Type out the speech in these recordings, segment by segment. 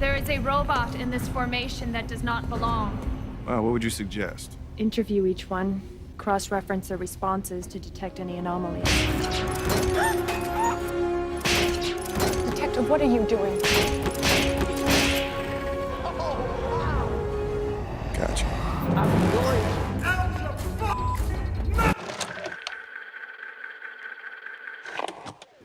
There is a robot in this formation that does not belong. What would you suggest? Interview each one, cross-reference their responses to detect any anomalies. Detective, what are you doing? Gotcha. I'm going.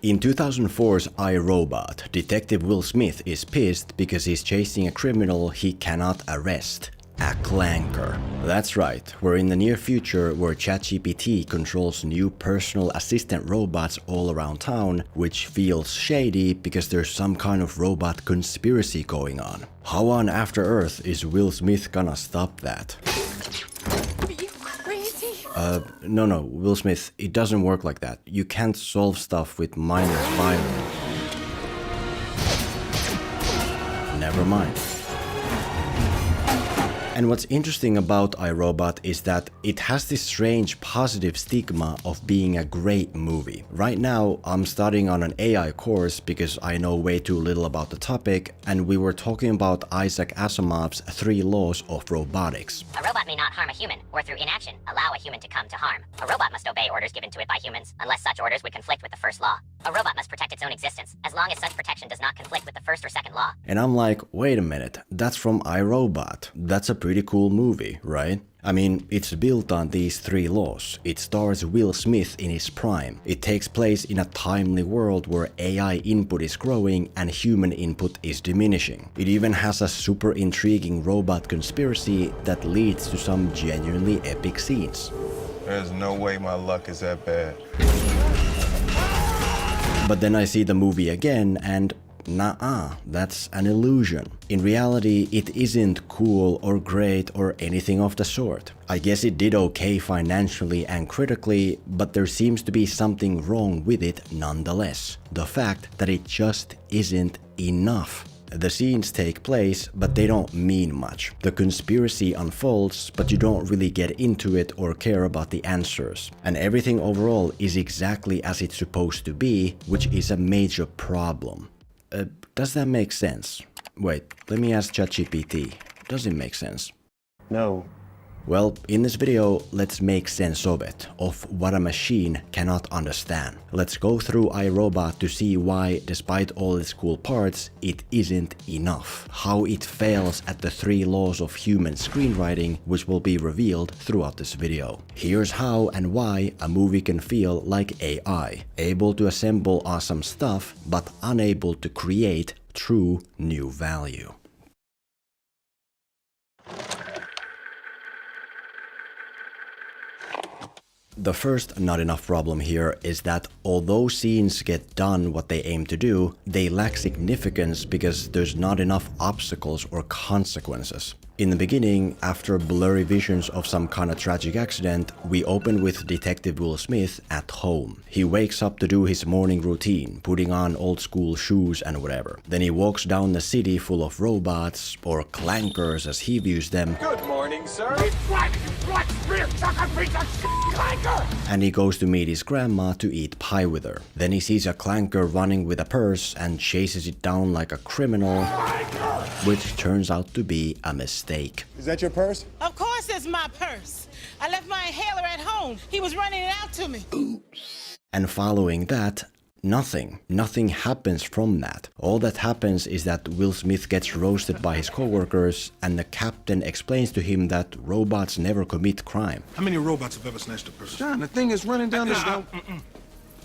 In 2004's iRobot, Detective Will Smith is pissed because he's chasing a criminal he cannot arrest. A clanker. That's right, we're in the near future where ChatGPT controls new personal assistant robots all around town, which feels shady because there's some kind of robot conspiracy going on. How on After Earth is Will Smith gonna stop that? Are you crazy? No, Will Smith, it doesn't work like that. You can't solve stuff with minor firing. Never mind. And what's interesting about iRobot is that it has this strange positive stigma of being a great movie. Right now, I'm studying on an AI course because I know way too little about the topic, and we were talking about Isaac Asimov's 3 laws of robotics. A robot may not harm a human, or through inaction, allow a human to come to harm. A robot must obey orders given to it by humans, unless such orders would conflict with the first law. A robot must protect its own existence, as long as such protection does not conflict with the first or second law. And I'm like, wait a minute, that's from iRobot. That's a pretty cool movie, right? I mean, it's built on these 3 laws. It stars Will Smith in his prime. It takes place in a timely world where AI input is growing and human input is diminishing. It even has a super intriguing robot conspiracy that leads to some genuinely epic scenes. There's no way my luck is that bad. But then I see the movie again and nah, that's an illusion. In reality, it isn't cool or great or anything of the sort. I guess it did okay financially and critically, but there seems to be something wrong with it nonetheless. The fact that it just isn't enough. The scenes take place, but they don't mean much. The conspiracy unfolds, but you don't really get into it or care about the answers. And everything overall is exactly as it's supposed to be, which is a major problem. Does that make sense? Wait, let me ask ChatGPT. Does it make sense? No. Well, in this video, let's make sense of it, of what a machine cannot understand. Let's go through iRobot to see why, despite all its cool parts, it isn't enough. How it fails at the 3 laws of human screenwriting, which will be revealed throughout this video. Here's how and why a movie can feel like AI. Able to assemble awesome stuff, but unable to create true new value. The first not enough problem here is that although scenes get done what they aim to do, they lack significance because there's not enough obstacles or consequences. In the beginning, after blurry visions of some kind of tragic accident, we open with Detective Will Smith at home. He wakes up to do his morning routine, putting on old school shoes and whatever. Then he walks down the city full of robots, or clankers as he views them. Good morning, sir. And he goes to meet his grandma to eat pie with her. Then he sees a clanker running with a purse and chases it down like a criminal, which turns out to be a mistake. Is that your purse? Of course it's my purse. I left my inhaler at home. He was running it out to me. And following that, nothing. Nothing happens from that. All that happens is that Will Smith gets roasted by his coworkers, and the captain explains to him that robots never commit crime. How many robots have ever snatched a purse? John, the thing is running down this...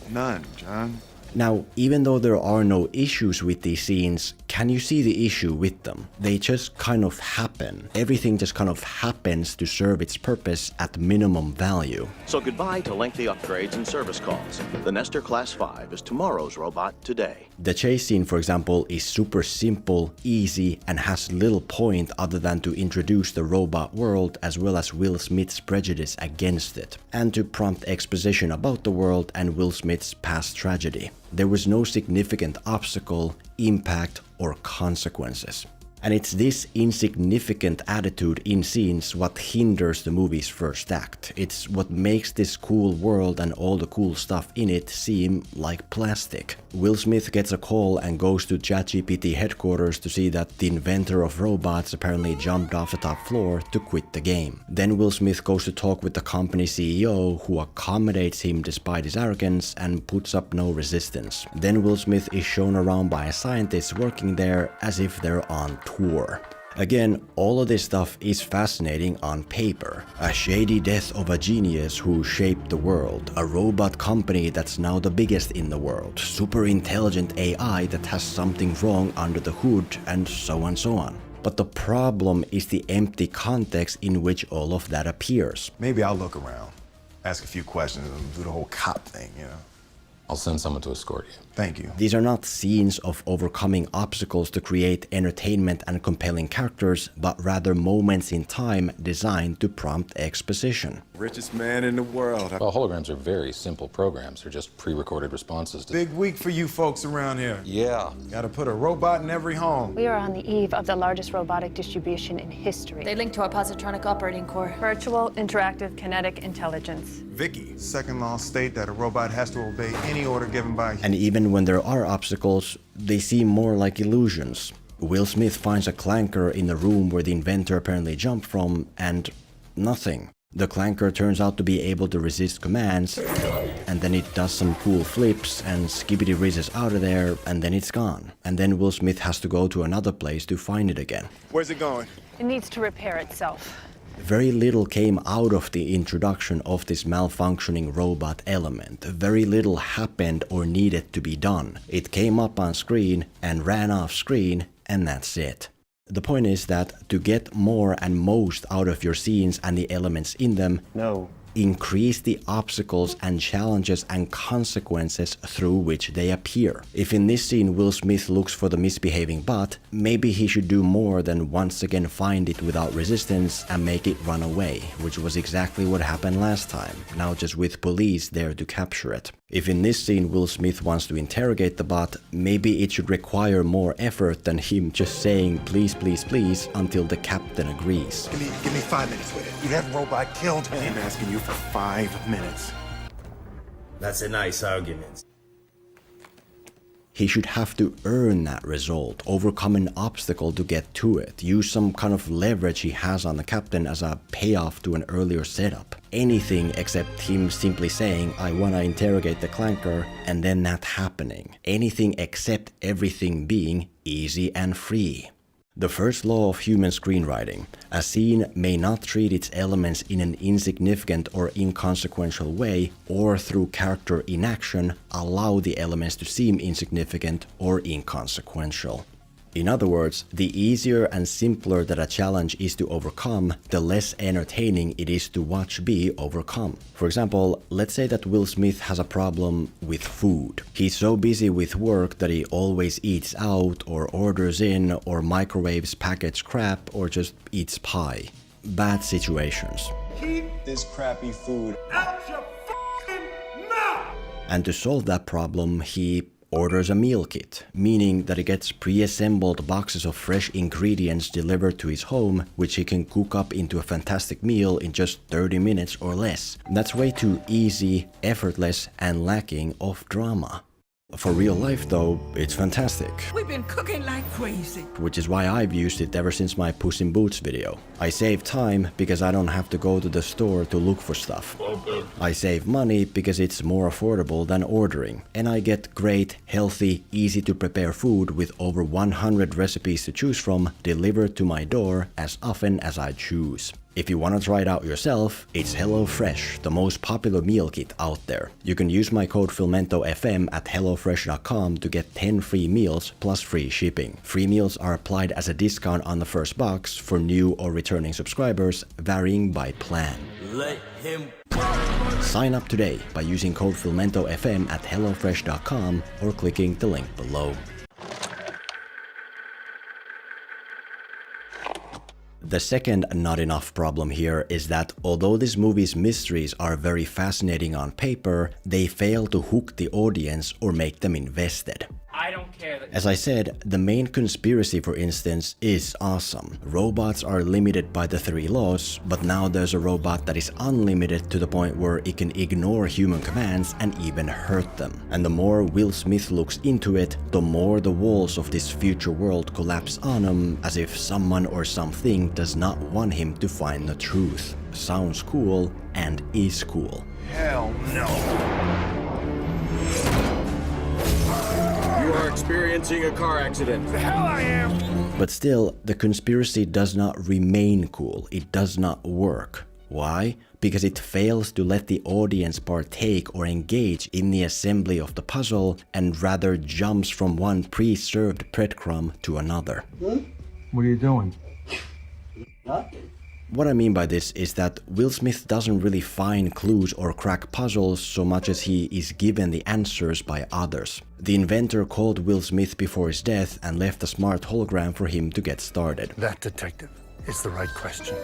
None, John. Now, even though there are no issues with these scenes, can you see the issue with them? They just kind of happen. Everything just kind of happens to serve its purpose at minimum value. So goodbye to lengthy upgrades and service calls. The Nestor Class 5 is tomorrow's robot today. The chase scene, for example, is super simple, easy, and has little point other than to introduce the robot world as well as Will Smith's prejudice against it, and to prompt exposition about the world and Will Smith's past tragedy. There was no significant obstacle, impact, or consequences. And it's this insignificant attitude in scenes what hinders the movie's first act. It's what makes this cool world and all the cool stuff in it seem like plastic. Will Smith gets a call and goes to ChatGPT headquarters to see that the inventor of robots apparently jumped off the top floor to quit the game. Then Will Smith goes to talk with the company CEO, who accommodates him despite his arrogance and puts up no resistance. Then Will Smith is shown around by a scientist working there as if they're on tour. Again, all of this stuff is fascinating on paper. A shady death of a genius who shaped the world, a robot company that's now the biggest in the world, super intelligent AI that has something wrong under the hood, and so on and so on. But the problem is the empty context in which all of that appears. Maybe I'll look around, ask a few questions, and do the whole cop thing, you know? I'll send someone to escort you. Thank you. These are not scenes of overcoming obstacles to create entertainment and compelling characters, but rather moments in time designed to prompt exposition. Richest man in the world. Well, holograms are very simple programs. They're just pre-recorded responses to... Big week for you folks around here. Yeah. Gotta put a robot in every home. We are on the eve of the largest robotic distribution in history. They link to our positronic operating core. Virtual, interactive, kinetic intelligence. Vicky, second law state that a robot has to obey any order given by... And even when there are obstacles, they seem more like illusions. Will Smith finds a clanker in the room where the inventor apparently jumped from, and nothing. The clanker turns out to be able to resist commands, and then it does some cool flips and skibbity whizzes out of there, and then it's gone. And then Will Smith has to go to another place to find it again. Where's it going? It needs to repair itself. Very little came out of the introduction of this malfunctioning robot element. Very little happened or needed to be done. It came up on screen and ran off screen, and that's it. The point is that to get more and most out of your scenes and the elements in them, increase the obstacles and challenges and consequences through which they appear. If in this scene Will Smith looks for the misbehaving bot, maybe he should do more than once again find it without resistance and make it run away, which was exactly what happened last time, now just with police there to capture it. If in this scene Will Smith wants to interrogate the bot, maybe it should require more effort than him just saying please, please, please until the captain agrees. Give me 5 minutes with it. That robot killed him. I'm asking you for 5 minutes. That's a nice argument. He should have to earn that result, overcome an obstacle to get to it, use some kind of leverage he has on the captain as a payoff to an earlier setup. Anything except him simply saying, I wanna interrogate the clanker, and then that happening. Anything except everything being easy and free. The first law of human screenwriting: a scene may not treat its elements in an insignificant or inconsequential way, or through character inaction allow the elements to seem insignificant or inconsequential. In other words, the easier and simpler that a challenge is to overcome, the less entertaining it is to watch be overcome. For example, let's say that Will Smith has a problem with food. He's so busy with work that he always eats out, or orders in, or microwaves packaged crap, or just eats pie. Bad situations. Keep this crappy food out your f***ing mouth! And to solve that problem, he orders a meal kit, meaning that he gets pre-assembled boxes of fresh ingredients delivered to his home, which he can cook up into a fantastic meal in just 30 minutes or less. That's way too easy, effortless, and lacking of drama. For real life though, it's fantastic. We've been cooking like crazy. Which is why I've used it ever since my Puss in Boots video. I save time because I don't have to go to the store to look for stuff. I save money because it's more affordable than ordering. And I get great, healthy, easy to prepare food with over 100 recipes to choose from delivered to my door as often as I choose. If you want to try it out yourself, it's HelloFresh, the most popular meal kit out there. You can use my code FilmentoFM at HelloFresh.com to get 10 free meals plus free shipping. Free meals are applied as a discount on the first box for new or returning subscribers, varying by plan. Let him... Sign up today by using code FilmentoFM at HelloFresh.com or clicking the link below. The second not enough problem here is that although this movie's mysteries are very fascinating on paper, they fail to hook the audience or make them invested. I don't care As I said, the main conspiracy, for instance, is awesome. Robots are limited by the 3 laws, but now there's a robot that is unlimited to the point where it can ignore human commands and even hurt them. And the more Will Smith looks into it, the more the walls of this future world collapse on him, as if someone or something does not want him to find the truth. Sounds cool and is cool. Hell no. You are experiencing a car accident. The hell I am! But still, the conspiracy does not remain cool. It does not work. Why? Because it fails to let the audience partake or engage in the assembly of the puzzle and rather jumps from one pre-served breadcrumb to another. What are you doing? Nothing. What I mean by this is that Will Smith doesn't really find clues or crack puzzles so much as he is given the answers by others. The inventor called Will Smith before his death and left a smart hologram for him to get started. That detective is the right question.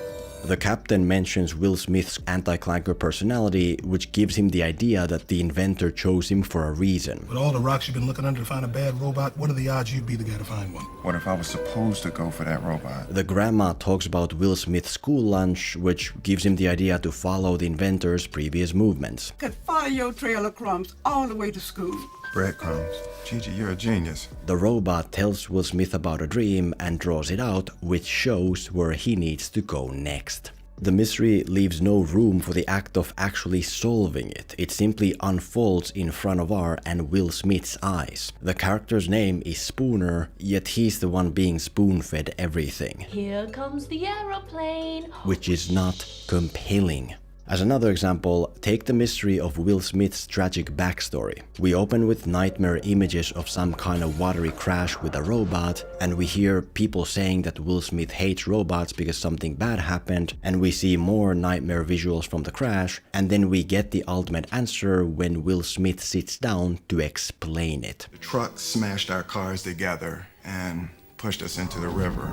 The captain mentions Will Smith's anti-clanker personality, which gives him the idea that the inventor chose him for a reason. With all the rocks you've been looking under to find a bad robot, what are the odds you'd be the guy to find one? What if I was supposed to go for that robot? The grandma talks about Will Smith's school lunch, which gives him the idea to follow the inventor's previous movements. Could follow your trail of crumbs all the way to school. Breadcrumbs. Gigi, you're a genius. The robot tells Will Smith about a dream and draws it out, which shows where he needs to go next. The mystery leaves no room for the act of actually solving it. It simply unfolds in front of our and Will Smith's eyes. The character's name is Spooner, yet he's the one being spoon-fed everything. Here comes the aeroplane. Which is not compelling. As another example, take the mystery of Will Smith's tragic backstory. We open with nightmare images of some kind of watery crash with a robot, and we hear people saying that Will Smith hates robots because something bad happened, and we see more nightmare visuals from the crash, and then we get the ultimate answer when Will Smith sits down to explain it. The truck smashed our cars together and pushed us into the river.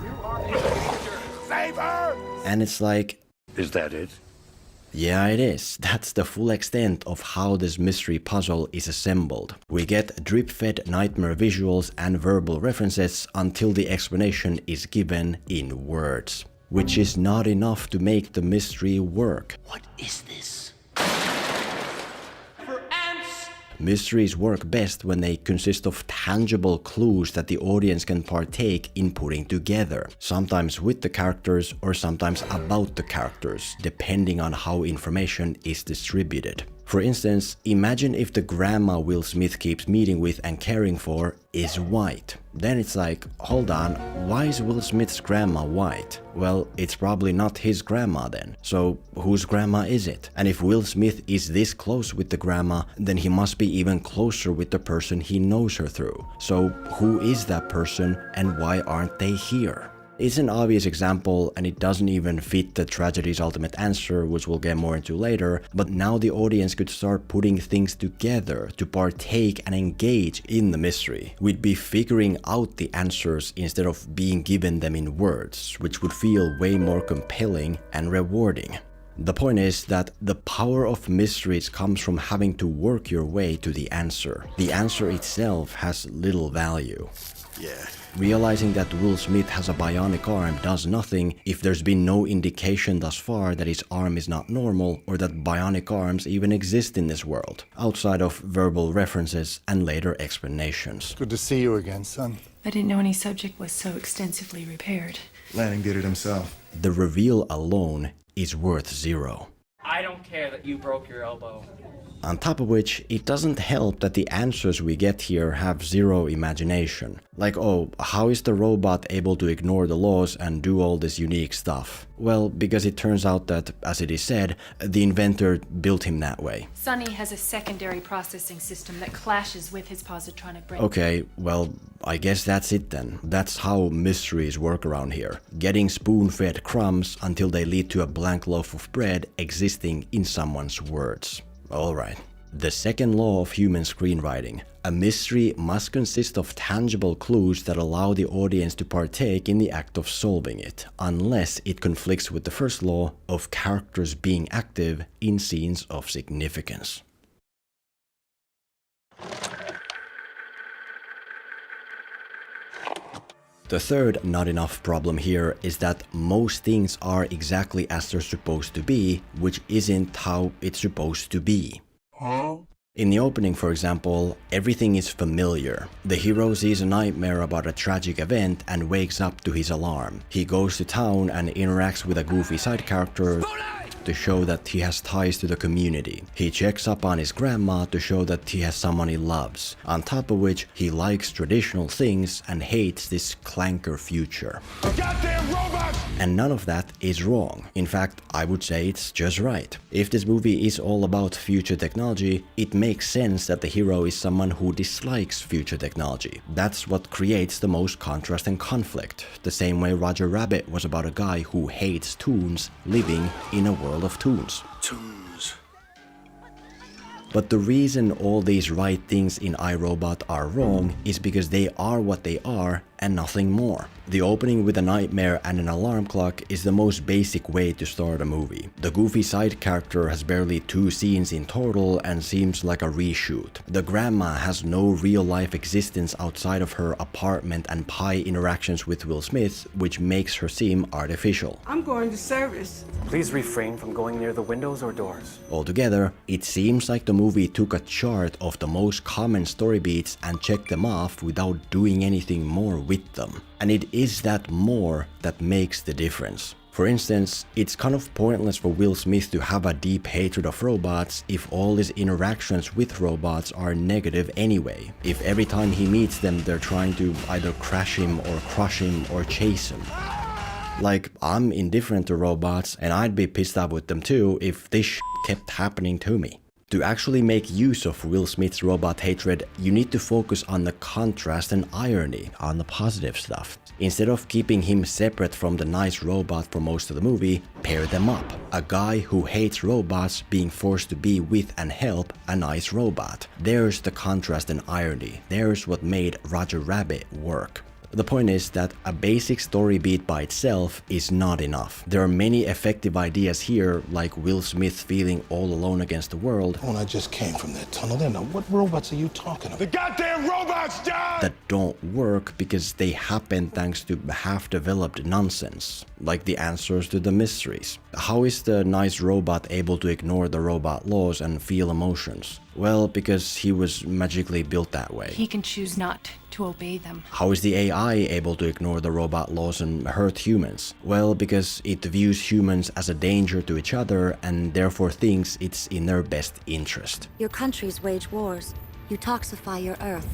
Save her! And it's like, Is that it? yeah, it is. That's the full extent of how this mystery puzzle is assembled. We get drip-fed nightmare visuals and verbal references until the explanation is given in words. Which is not enough to make the mystery work. What is this? Mysteries work best when they consist of tangible clues that the audience can partake in putting together, sometimes with the characters or sometimes about the characters, depending on how information is distributed. For instance, imagine if the grandma Will Smith keeps meeting with and caring for is white. Then it's like, hold on, why is Will Smith's grandma white? Well, it's probably not his grandma then. So whose grandma is it? And if Will Smith is this close with the grandma, then he must be even closer with the person he knows her through. So who is that person and why aren't they here? It's an obvious example and it doesn't even fit the tragedy's ultimate answer, which we'll get more into later, but now the audience could start putting things together to partake and engage in the mystery. We'd be figuring out the answers instead of being given them in words, which would feel way more compelling and rewarding. The point is that the power of mysteries comes from having to work your way to the answer. The answer itself has little value. Yeah. Realizing that Will Smith has a bionic arm does nothing if there's been no indication thus far that his arm is not normal or that bionic arms even exist in this world, outside of verbal references and later explanations. Good to see you again, son. I didn't know any subject was so extensively repaired. Lanning did it himself. The reveal alone is worth 0. I don't care that you broke your elbow. On top of which, it doesn't help that the answers we get here have 0 imagination. Like, oh, how is the robot able to ignore the laws and do all this unique stuff? Well, because it turns out that, as it is said, the inventor built him that way. Sonny has a secondary processing system that clashes with his positronic brain. Okay, well, I guess that's it then. That's how mysteries work around here. Getting spoon-fed crumbs until they lead to a blank loaf of bread existing in someone's words. Alright. The second law of human screenwriting. A mystery must consist of tangible clues that allow the audience to partake in the act of solving it, unless it conflicts with the first law of characters being active in scenes of significance. The third not enough problem here is that most things are exactly as they're supposed to be, which isn't how it's supposed to be. In the opening, for example, everything is familiar. The hero sees a nightmare about a tragic event and wakes up to his alarm. He goes to town and interacts with a goofy side character to show that he has ties to the community. He checks up on his grandma to show that he has someone he loves. On top of which, he likes traditional things and hates this clanker future. Goddamn robots! And none of that is wrong. In fact, I would say it's just right. If this movie is all about future technology, it makes sense that the hero is someone who dislikes future technology. That's what creates the most contrast and conflict. The same way Roger Rabbit was about a guy who hates toons living in a world of toons. But the reason all these right things in iRobot are wrong is because they are what they are and nothing more. The opening with a nightmare and an alarm clock is the most basic way to start a movie. The goofy side character has barely 2 scenes in total and seems like a reshoot. The grandma has no real-life existence outside of her apartment and pie interactions with Will Smith, which makes her seem artificial. I'm going to service. Please refrain from going near the windows or doors. Altogether, it seems like the movie took a chart of the most common story beats and checked them off without doing anything more with them. And it is that more that makes the difference. For instance, it's kind of pointless for Will Smith to have a deep hatred of robots if all his interactions with robots are negative anyway. If every time he meets them they're trying to either crash him or crush him or chase him. Like, I'm indifferent to robots and I'd be pissed off with them too if this shit kept happening to me. To actually make use of Will Smith's robot hatred, you need to focus on the contrast and irony, on the positive stuff. Instead of keeping him separate from the nice robot for most of the movie, pair them up. A guy who hates robots being forced to be with and help a nice robot. There's the contrast and irony. There's what made Roger Rabbit work. The point is that a basic story beat by itself is not enough. There are many effective ideas here, like Will Smith feeling all alone against the world. When I just came from that tunnel, then what robots are you talking about? The goddamn robots, John! That don't work because they happen thanks to half-developed nonsense, like the answers to the mysteries. How is the nice robot able to ignore the robot laws and feel emotions? Well, because he was magically built that way. He can choose not to obey them. How is the AI able to ignore the robot laws and hurt humans? Well, because it views humans as a danger to each other and therefore thinks it's in their best interest. Your countries wage wars. You toxify your earth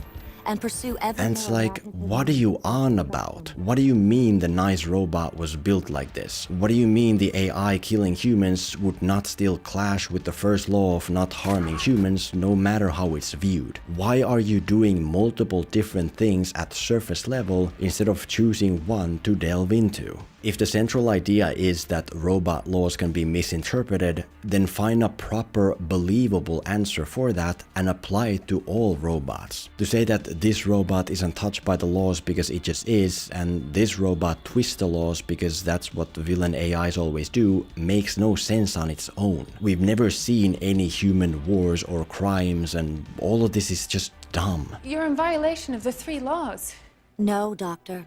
and pursue every. And it's like, what are you on about? What do you mean the nice robot was built like this? What do you mean the AI killing humans would not still clash with the first law of not harming humans, no matter how it's viewed? Why are you doing multiple different things at surface level instead of choosing one to delve into? If the central idea is that robot laws can be misinterpreted, then find a proper, believable answer for that and apply it to all robots. To say that this robot isn't touched by the laws because it just is, and this robot twists the laws because that's what villain AIs always do, makes no sense on its own. We've never seen any human wars or crimes, and all of this is just dumb. You're in violation of the 3 laws. No, Doctor.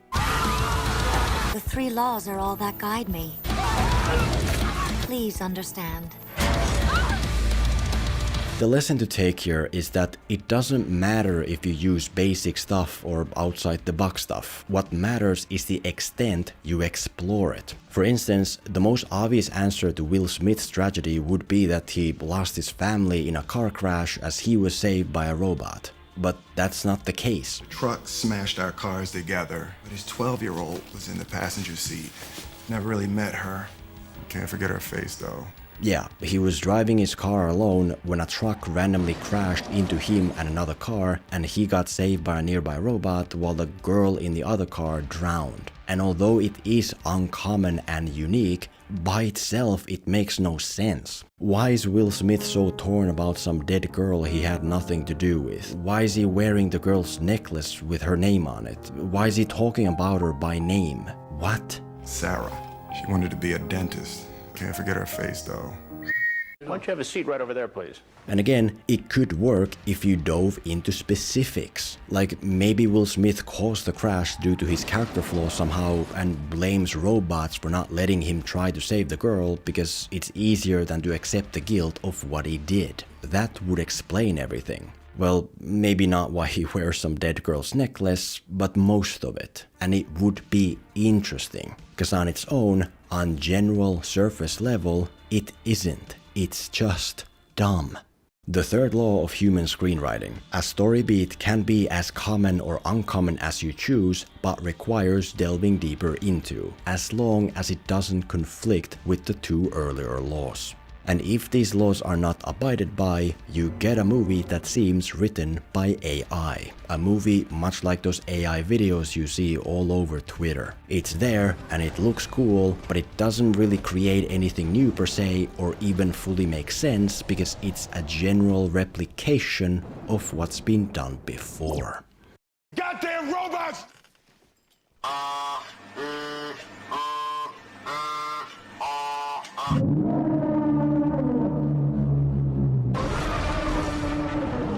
The 3 laws are all that guide me. Please understand. The lesson to take here is that it doesn't matter if you use basic stuff or outside the box stuff. What matters is the extent you explore it. For instance, the most obvious answer to Will Smith's tragedy would be that he lost his family in a car crash as he was saved by a robot. But that's not the case. The truck smashed our cars together, but his 12-year-old was in the passenger seat. Never really met her. Can't forget her face, though. Yeah, he was driving his car alone when a truck randomly crashed into him and another car, and he got saved by a nearby robot while the girl in the other car drowned. And although it is uncommon and unique, by itself it makes no sense. Why is Will Smith so torn about some dead girl he had nothing to do with? Why is he wearing the girl's necklace with her name on it? Why is he talking about her by name? What? Sarah. She wanted to be a dentist. Can't forget her face, though. Why don't you have a seat right over there, please? And again, it could work if you dove into specifics. Like maybe Will Smith caused the crash due to his character flaw somehow and blames robots for not letting him try to save the girl because it's easier than to accept the guilt of what he did. That would explain everything. Well, maybe not why he wears some dead girl's necklace, but most of it. And it would be interesting, because on its own, on general surface level, it isn't. It's just dumb. The third law of human screenwriting. A story beat can be as common or uncommon as you choose, but requires delving deeper into, as long as it doesn't conflict with the two earlier laws. And if these laws are not abided by, you get a movie that seems written by AI. A movie much like those AI videos you see all over Twitter. It's there and it looks cool, but it doesn't really create anything new per se or even fully make sense because it's a general replication of what's been done before. Goddamn robots!